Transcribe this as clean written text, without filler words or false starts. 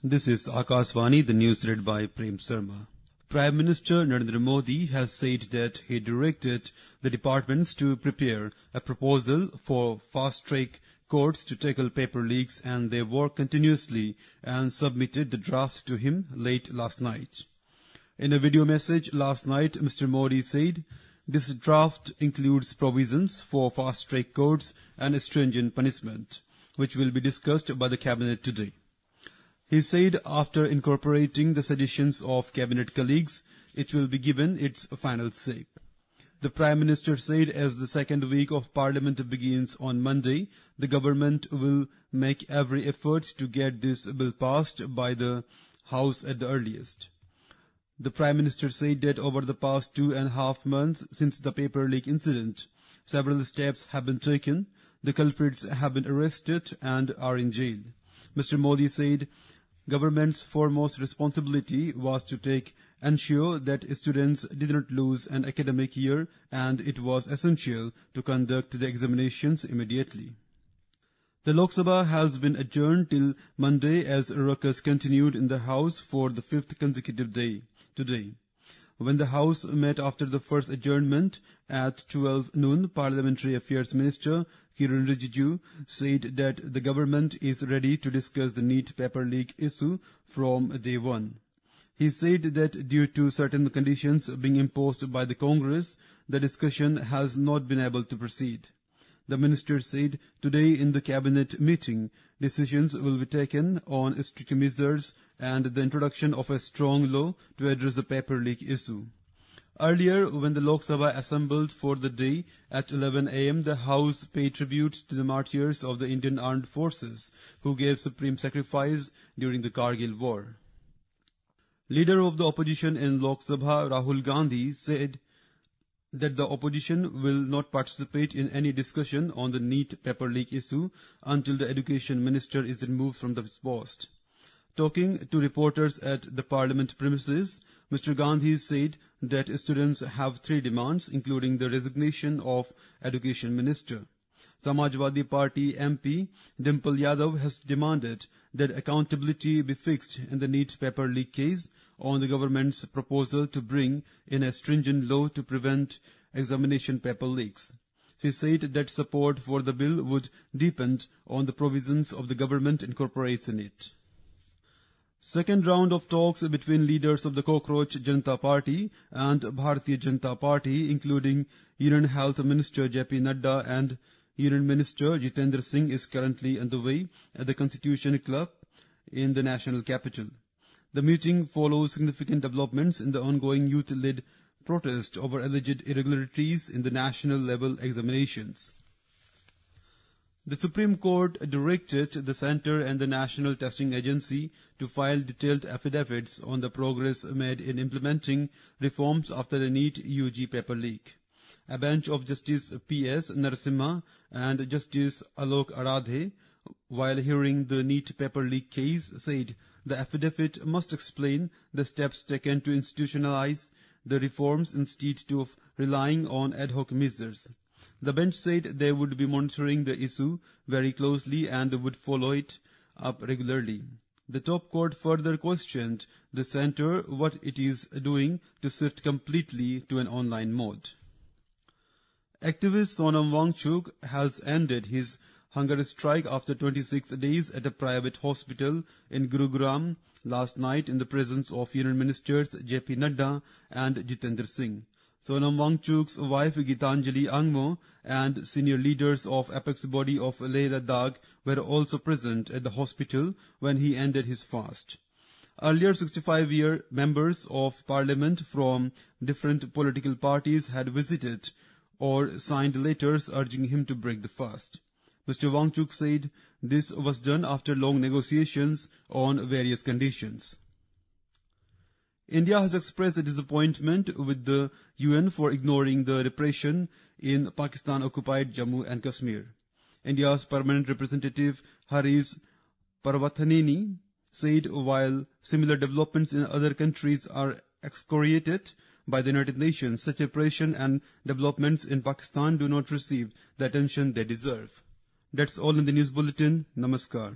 This is Akashvani, the news read by Prem Sharma. Prime Minister Narendra Modi has said that he directed the departments to prepare a proposal for fast-track courts to tackle paper leaks, and they worked continuously and submitted the draft to him late last night. In a video message last night, Mr. Modi said, "This draft includes provisions for fast-track courts and stringent punishment, which will be discussed by the cabinet today." He said after incorporating the suggestions of cabinet colleagues, it will be given its final shape. The Prime Minister said as the second week of Parliament begins on Monday, the government will make every effort to get this bill passed by the House at the earliest. The Prime Minister said that over the past 2.5 months since the paper leak incident, several steps have been taken, the culprits have been arrested and are in jail. Mr. Modi said, "Government's foremost responsibility was to ensure that students did not lose an academic year, and it was essential to conduct the examinations immediately." The Lok Sabha has been adjourned till Monday as ruckus continued in the House for the 5th consecutive day today. When the House met after the first adjournment at 12 noon, Parliamentary Affairs Minister Kiran Rijiju said that the government is ready to discuss the NEET paper leak issue from day one. He said that due to certain conditions being imposed by the Congress, the discussion has not been able to proceed. The minister said today in the cabinet meeting, decisions will be taken on strict measures and the introduction of a strong law to address the paper leak issue. Earlier, when the Lok Sabha assembled for the day at 11 a.m., the House paid tribute to the martyrs of the Indian Armed Forces who gave supreme sacrifice during the Kargil War. Leader of the opposition in Lok Sabha, Rahul Gandhi, said that the opposition will not participate in any discussion on the NEET paper leak issue until the education minister is removed from his post. Talking to reporters at the parliament premises, Mr. Gandhi said that students have 3 demands, including the resignation of education minister. Samajwadi Party MP Dimple Yadav has demanded that accountability be fixed in the NEET paper leak case on the government's proposal to bring in a stringent law to prevent examination paper leaks. She said that support for the bill would depend on the provisions of the government incorporates in it. Second round of talks between leaders of the Cockroach Janata Party and Bharatiya Janata Party, including Union Health Minister J.P. Nadda and Union Minister Jitendra Singh, is currently underway at the Constitution Club in the national capital. The meeting follows significant developments in the ongoing youth-led protest over alleged irregularities in the national level examinations. The Supreme Court directed the Centre and the National Testing Agency to file detailed affidavits on the progress made in implementing reforms after the NEET UG paper leak. A bench of Justice P.S. Narasimha and Justice Alok Aradhe, while hearing the NEET paper leak case, said the affidavit must explain the steps taken to institutionalize the reforms instead of relying on ad hoc measures. The bench said they would be monitoring the issue very closely and would follow it up regularly. The top court further questioned the centre what it is doing to shift completely to an online mode. Activist Sonam Wangchuk has ended his hunger strike after 26 days at a private hospital in Gurugram last night in the presence of Union Ministers J.P. Nadda and Jitendra Singh. Sonam Wangchuk's wife Gitanjali Angmo and senior leaders of apex body of Leh Ladakh were also present at the hospital when he ended his fast. Earlier, 65-year members of parliament from different political parties had visited or signed letters urging him to break the fast. Mr. Wangchuk said this was done after long negotiations on various conditions. India has expressed disappointment with the UN for ignoring the repression in Pakistan-occupied Jammu and Kashmir. India's permanent representative Harish Parvathaneni said while similar developments in other countries are excoriated by the United Nations, such repression and developments in Pakistan do not receive the attention they deserve. That's all in the news bulletin. Namaskar.